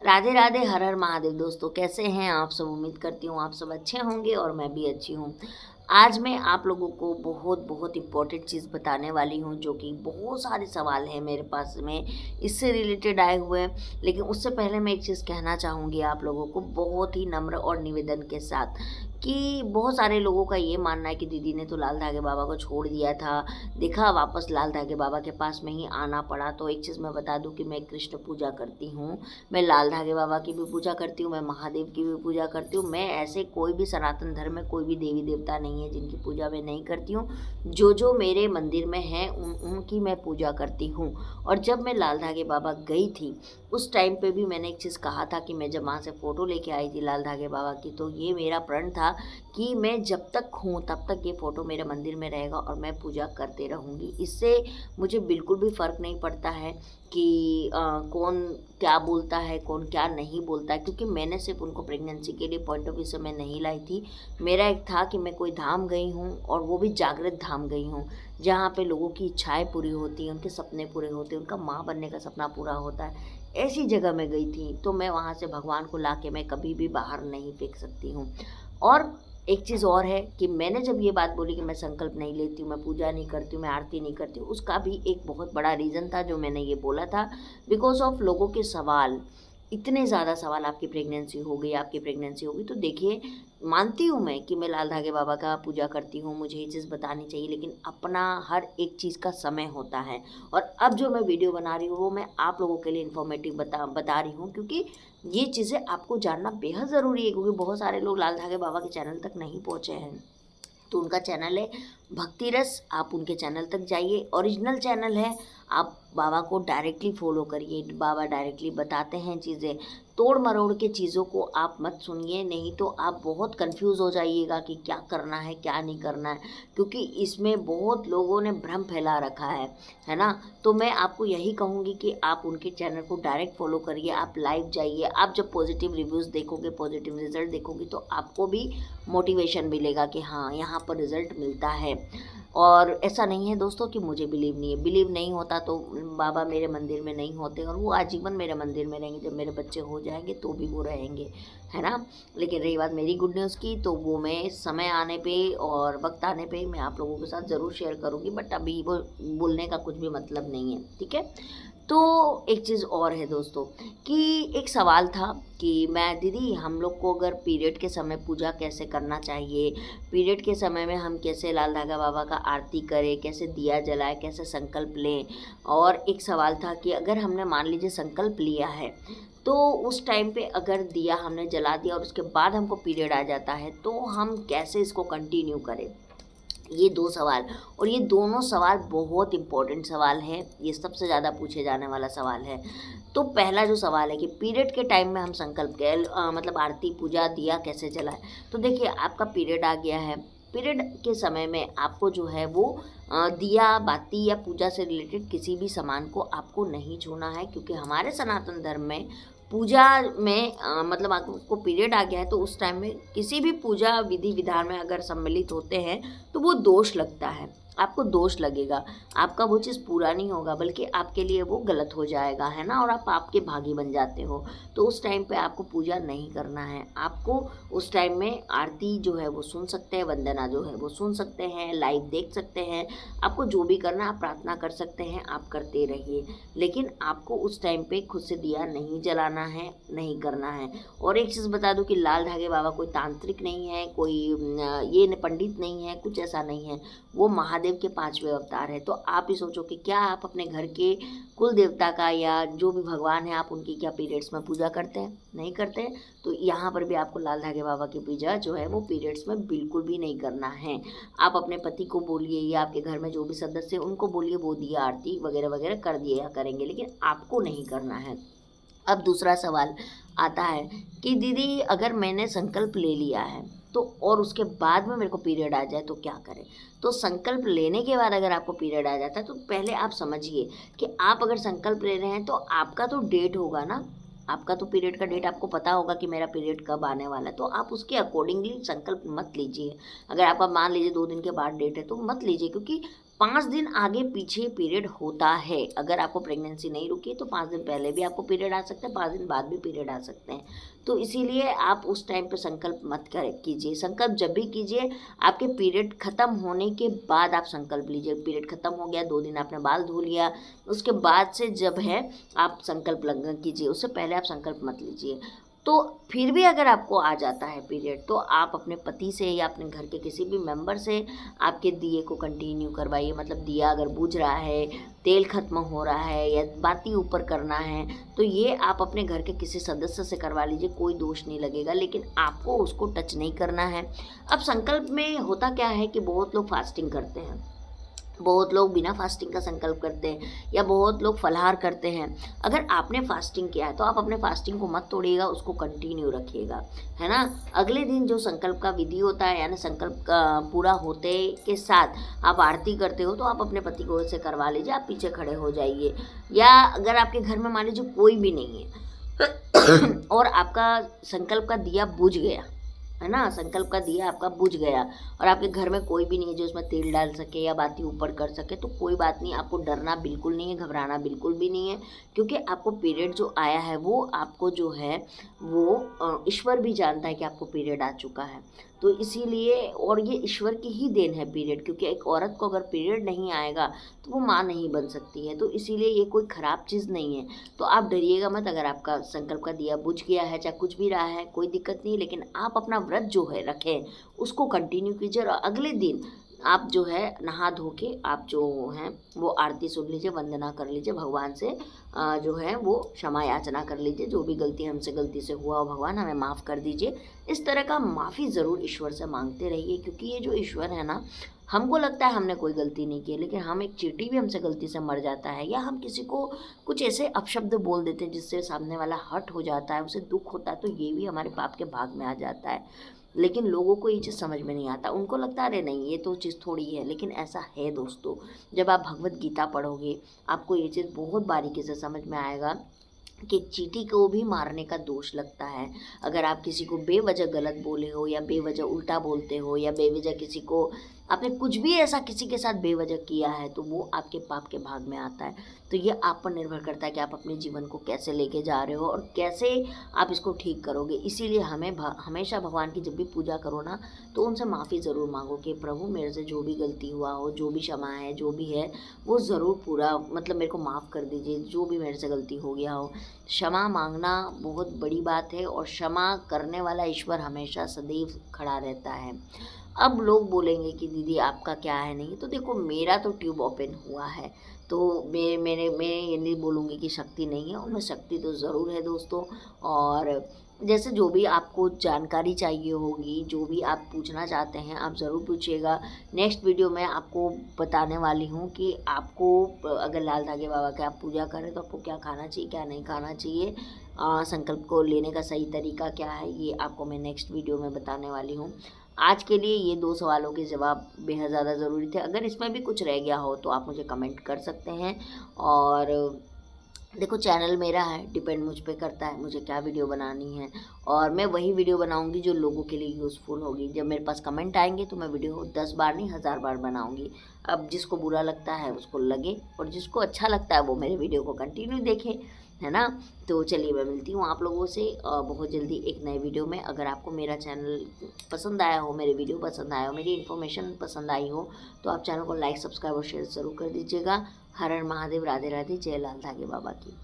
राधे राधे, हर हर महादेव। दोस्तों कैसे हैं आप सब? उम्मीद करती हूँ आप सब अच्छे होंगे और मैं भी अच्छी हूँ। आज मैं आप लोगों को बहुत बहुत इम्पोर्टेंट चीज़ बताने वाली हूँ, जो कि बहुत सारे सवाल हैं मेरे पास में इससे रिलेटेड आए हुए हैं। लेकिन उससे पहले मैं एक चीज़ कहना चाहूँगी आप लोगों को बहुत ही नम्र और निवेदन के साथ, कि बहुत सारे लोगों का ये मानना है कि दीदी ने तो लाल धागे बाबा को छोड़ दिया था, देखा वापस लाल धागे बाबा के पास में ही आना पड़ा। तो एक चीज़ मैं बता दूं कि मैं कृष्ण पूजा करती हूँ, मैं लाल धागे बाबा की भी पूजा करती हूँ, मैं महादेव की भी पूजा करती हूँ। मैं ऐसे कोई भी सनातन धर्म में कोई भी देवी देवता नहीं है जिनकी पूजा मैं नहीं करती हूँ। जो जो मेरे मंदिर में हैं उनकी मैं पूजा करती हूँ। और जब मैं लाल धागे बाबा गई थी उस टाइम पे भी मैंने एक चीज़ कहा था कि मैं जब वहाँ से फ़ोटो लेके आई थी लाल धागे बाबा की, तो ये मेरा प्रण था कि मैं जब तक हूँ तब तक ये फ़ोटो मेरे मंदिर में रहेगा और मैं पूजा करते रहूँगी। इससे मुझे बिल्कुल भी फ़र्क नहीं पड़ता है कि कौन क्या बोलता है, कौन क्या नहीं बोलता है, क्योंकि मैंने सिर्फ उनको प्रेगनेंसी के लिए पॉइंट ऑफ व्यू से मैं नहीं लाई थी। मेरा एक था कि मैं कोई धाम गई हूँ और वो भी जागृत धाम गई हूँ, जहाँ पे लोगों की इच्छाएं पूरी होती हैं, उनके सपने पूरे होते हैं, उनका माँ बनने का सपना पूरा होता है। ऐसी जगह मैं गई थी, तो मैं वहाँ से भगवान को ला के मैं कभी भी बाहर नहीं फेंक सकती हूँ। और एक चीज़ और है कि मैंने जब ये बात बोली कि मैं संकल्प नहीं लेती हूँ, मैं पूजा नहीं करती हूँ, मैं आरती नहीं करती हूँ, उसका भी एक बहुत बड़ा रीज़न था जो मैंने ये बोला था। बिकॉज ऑफ लोगों के सवाल, इतने ज़्यादा सवाल, आपकी प्रेगनेंसी हो गई, आपकी प्रेगनेंसी हो गई। तो देखिए, मानती हूँ मैं कि मैं लाल धागे बाबा का पूजा करती हूँ, मुझे ये चीज़ बतानी चाहिए, लेकिन अपना हर एक चीज़ का समय होता है। और अब जो मैं वीडियो बना रही हूँ वो मैं आप लोगों के लिए इन्फॉर्मेटिव बता रही हूँ, क्योंकि ये चीज़ें आपको जानना बेहद ज़रूरी है, क्योंकि बहुत सारे लोग लाल धागे बाबा के चैनल तक नहीं पहुँचे हैं। तो उनका चैनल है भक्ति रस, आप उनके चैनल तक जाइए, ओरिजिनल चैनल है। आप बाबा को डायरेक्टली फॉलो करिए, बाबा डायरेक्टली बताते हैं चीज़ें। तोड़ मरोड़ के चीज़ों को आप मत सुनिए, नहीं तो आप बहुत कंफ्यूज हो जाइएगा कि क्या करना है क्या नहीं करना है, क्योंकि इसमें बहुत लोगों ने भ्रम फैला रखा है ना। तो मैं आपको यही कहूँगी कि आप उनके चैनल को डायरेक्ट फॉलो करिए, आप लाइव जाइए। आप जब पॉजिटिव रिव्यूज़ देखोगे, पॉजिटिव रिजल्ट देखोगे, तो आपको भी मोटिवेशन मिलेगा कि हाँ, यहाँ पर रिज़ल्ट मिलता है। और ऐसा नहीं है दोस्तों कि मुझे बिलीव नहीं है, बिलीव नहीं होता तो बाबा मेरे मंदिर में नहीं होते, और वो आजीवन मेरे मंदिर में रहेंगे। जब मेरे बच्चे हो जाएंगे तो भी वो रहेंगे, है ना। लेकिन रही बात मेरी गुड न्यूज़ की, तो वो मैं समय आने पे और वक्त आने पे मैं आप लोगों के साथ ज़रूर शेयर करूँगी, बट अभी वो बोलने का कुछ भी मतलब नहीं है, ठीक है। तो एक चीज़ और है दोस्तों, कि एक सवाल था कि मैं दीदी, हम लोग को अगर पीरियड के समय पूजा कैसे करना चाहिए, पीरियड के समय में हम कैसे लाल धागा बाबा का आरती करें, कैसे दिया जलाए, कैसे संकल्प लें। और एक सवाल था कि अगर हमने मान लीजिए संकल्प लिया है, तो उस टाइम पे अगर दिया हमने जला दिया और उसके बाद हमको पीरियड आ जाता है, तो हम कैसे इसको कंटिन्यू करें। ये 2 सवाल, और ये दोनों सवाल बहुत इम्पोर्टेंट सवाल हैं, ये सबसे ज़्यादा पूछे जाने वाला सवाल है। तो पहला जो सवाल है कि पीरियड के टाइम में हम संकल्प मतलब आरती पूजा दिया कैसे जलाएं। तो देखिए, आपका पीरियड आ गया है, पीरियड के समय में आपको जो है वो दिया बाती या पूजा से रिलेटेड किसी भी सामान को आपको नहीं छूना है, क्योंकि हमारे सनातन धर्म में पूजा में मतलब आपको पीरियड आ गया है तो उस टाइम में किसी भी पूजा विधि विधान में अगर सम्मिलित होते हैं तो वो दोष लगता है, आपको दोष लगेगा, आपका वो चीज़ पूरा नहीं होगा, बल्कि आपके लिए वो गलत हो जाएगा, है ना, और आप आपके भागी बन जाते हो। तो उस टाइम पे आपको पूजा नहीं करना है। आपको उस टाइम में आरती जो है वो सुन सकते हैं, वंदना जो है वो सुन सकते हैं, लाइव देख सकते हैं। आपको जो भी करना है आप प्रार्थना कर सकते हैं, आप करते रहिए, लेकिन आपको उस टाइम पे खुद से दिया नहीं जलाना है, नहीं करना है। और एक चीज़ बता दूं कि लाल धागे बाबा कोई तांत्रिक नहीं है, कोई ये पंडित नहीं है, कुछ ऐसा नहीं है। वो महादेव के 5वें अवतार है। तो आप ही सोचो कि क्या आप अपने घर के कुल देवता का या जो भी भगवान है, आप उनकी क्या पीरियड्स में पूजा करते हैं? नहीं करते हैं। तो यहाँ पर भी आपको लाल धागे बाबा की पूजा जो है वो पीरियड्स में बिल्कुल भी नहीं करना है। आप अपने पति को बोलिए या आपके घर में जो भी सदस्य हैं उनको बोलिए, वो दिया आरती वगैरह वगैरह कर दिया करेंगे, लेकिन आपको नहीं करना है। अब दूसरा सवाल आता है कि दीदी, अगर मैंने संकल्प ले लिया है तो और उसके बाद में मेरे को पीरियड आ जाए तो क्या करें। तो संकल्प लेने के बाद अगर आपको पीरियड आ जाता है तो पहले आप समझिए कि आप अगर संकल्प ले रहे हैं तो आपका तो डेट होगा ना, आपका तो पीरियड का डेट आपको पता होगा कि मेरा पीरियड कब आने वाला है, तो आप उसके अकॉर्डिंगली संकल्प मत लीजिए। अगर आपका मान लीजिए 2 दिन के बाद डेट है तो मत लीजिए, क्योंकि 5 दिन आगे पीछे पीरियड होता है। अगर आपको प्रेगनेंसी नहीं रुकी तो 5 दिन पहले भी आपको पीरियड आ सकते हैं, 5 दिन बाद भी पीरियड आ सकते हैं। तो इसीलिए आप उस टाइम पे संकल्प मत कर कीजिए। संकल्प जब भी कीजिए आपके पीरियड ख़त्म होने के बाद आप संकल्प लीजिए। पीरियड ख़त्म हो गया, 2 दिन आपने बाल धो लिया, उसके बाद से जब है आप संकल्प लग्न कीजिए, उससे पहले आप संकल्प मत लीजिए। तो फिर भी अगर आपको आ जाता है पीरियड तो आप अपने पति से या अपने घर के किसी भी मेंबर से आपके दिए को कंटिन्यू करवाइए। मतलब दिया अगर बुझ रहा है, तेल ख़त्म हो रहा है या बाती ऊपर करना है तो ये आप अपने घर के किसी सदस्य से करवा लीजिए, कोई दोष नहीं लगेगा, लेकिन आपको उसको टच नहीं करना है। अब संकल्प में होता क्या है कि बहुत लोग फास्टिंग करते हैं, बहुत लोग बिना फास्टिंग का संकल्प करते हैं या बहुत लोग फलाहार करते हैं। अगर आपने फास्टिंग किया है तो आप अपने फास्टिंग को मत तोड़िएगा, उसको कंटिन्यू रखिएगा, है ना। अगले दिन जो संकल्प का विधि होता है यानी संकल्प का पूरा होते के साथ आप आरती करते हो तो आप अपने पति को से करवा लीजिए, आप पीछे खड़े हो जाइए। या अगर आपके घर में मान लीजिए कोई भी नहीं है और आपका संकल्प का दिया बुझ गया, है ना, संकल्प का दिया आपका बुझ गया और आपके घर में कोई भी नहीं है जो उसमें तेल डाल सके या बाती ऊपर कर सके, तो कोई बात नहीं, आपको डरना बिल्कुल नहीं है, घबराना बिल्कुल भी नहीं है। क्योंकि आपको पीरियड जो आया है वो आपको जो है वो ईश्वर भी जानता है कि आपको पीरियड आ चुका है। तो इसीलिए, और ये ईश्वर की ही देन है पीरियड, क्योंकि एक औरत को अगर पीरियड नहीं आएगा तो वो माँ नहीं बन सकती है। तो इसीलिए ये कोई ख़राब चीज़ नहीं है। तो आप डरिएगा मत, अगर आपका संकल्प का दिया बुझ गया है चाहे कुछ भी रहा है कोई दिक्कत नहीं, लेकिन आप अपना व्रत जो है रखें उसको कंटिन्यू कीजिए। और अगले दिन आप जो है नहा धो के आप जो हैं वो आरती सुन लीजिए, वंदना कर लीजिए, भगवान से जो है वो क्षमा याचना कर लीजिए, जो भी गलती हमसे गलती से हुआ हो भगवान हमें माफ़ कर दीजिए। इस तरह का माफ़ी ज़रूर ईश्वर से मांगते रहिए, क्योंकि ये जो ईश्वर है ना, हमको लगता है हमने कोई गलती नहीं की, लेकिन हम एक चींटी भी हमसे गलती से मर जाता है या हम किसी को कुछ ऐसे अपशब्द बोल देते हैं जिससे सामने वाला हर्ट हो जाता है, उसे दुख होता है, तो ये भी हमारे पाप के भाग में आ जाता है। लेकिन लोगों को ये चीज़ समझ में नहीं आता, उनको लगता है अरे नहीं ये तो चीज़ थोड़ी है, लेकिन ऐसा है दोस्तों। जब आप भगवत गीता पढ़ोगे आपको ये चीज़ बहुत बारीकी से समझ में आएगा कि चींटी को भी मारने का दोष लगता है। अगर आप किसी को बेवजह गलत बोले हो या बेवजह उल्टा बोलते हो या बेवजह किसी को आपने कुछ भी ऐसा किसी के साथ बेवजह किया है तो वो आपके पाप के भाग में आता है। तो ये आप पर निर्भर करता है कि आप अपने जीवन को कैसे लेके जा रहे हो और कैसे आप इसको ठीक करोगे। इसीलिए हमें हमेशा भगवान की जब भी पूजा करो ना तो उनसे माफ़ी ज़रूर मांगो कि प्रभु मेरे से जो भी गलती हुआ हो, जो भी क्षमा है, जो भी है वो ज़रूर पूरा मतलब मेरे को माफ़ कर दीजिए, जो भी मेरे से गलती हो गया हो। क्षमा मांगना बहुत बड़ी बात है और क्षमा करने वाला ईश्वर हमेशा सदैव खड़ा रहता है। अब लोग बोलेंगे कि दीदी आपका क्या है नहीं, तो देखो मेरा तो ट्यूब ओपन हुआ है, तो मैं ये नहीं बोलूँगी कि शक्ति नहीं है, उनमें शक्ति तो ज़रूर है दोस्तों। और जैसे जो भी आपको जानकारी चाहिए होगी, जो भी आप पूछना चाहते हैं आप ज़रूर पूछिएगा। नेक्स्ट वीडियो में आपको बताने वाली हूँ कि आपको अगर लाल धागे बाबा की आप पूजा करें तो आपको क्या खाना चाहिए, क्या नहीं खाना चाहिए, संकल्प को लेने का सही तरीका क्या है, ये आपको मैं नेक्स्ट वीडियो में बताने वाली हूँ। आज के लिए ये 2 सवालों के जवाब बेहद ज़्यादा ज़रूरी थे। अगर इसमें भी कुछ रह गया हो तो आप मुझे कमेंट कर सकते हैं। और देखो चैनल मेरा है, डिपेंड मुझ पे करता है मुझे क्या वीडियो बनानी है, और मैं वही वीडियो बनाऊंगी जो लोगों के लिए यूज़फुल होगी। जब मेरे पास कमेंट आएंगे तो मैं वीडियो 10 बार नहीं 1000 बार बनाऊंगी। अब जिसको बुरा लगता है उसको लगे और जिसको अच्छा लगता है वो मेरे वीडियो को कंटिन्यू देखे, है ना। तो चलिए मैं मिलती हूँ आप लोगों से बहुत जल्दी एक नए वीडियो में। अगर आपको मेरा चैनल पसंद आया हो, मेरे वीडियो पसंद आया हो, मेरी इन्फॉर्मेशन पसंद आई हो तो आप चैनल को लाइक, सब्सक्राइब और शेयर ज़रूर कर दीजिएगा। हर हर महादेव, राधे राधे, जय लाल धागे बाबा की।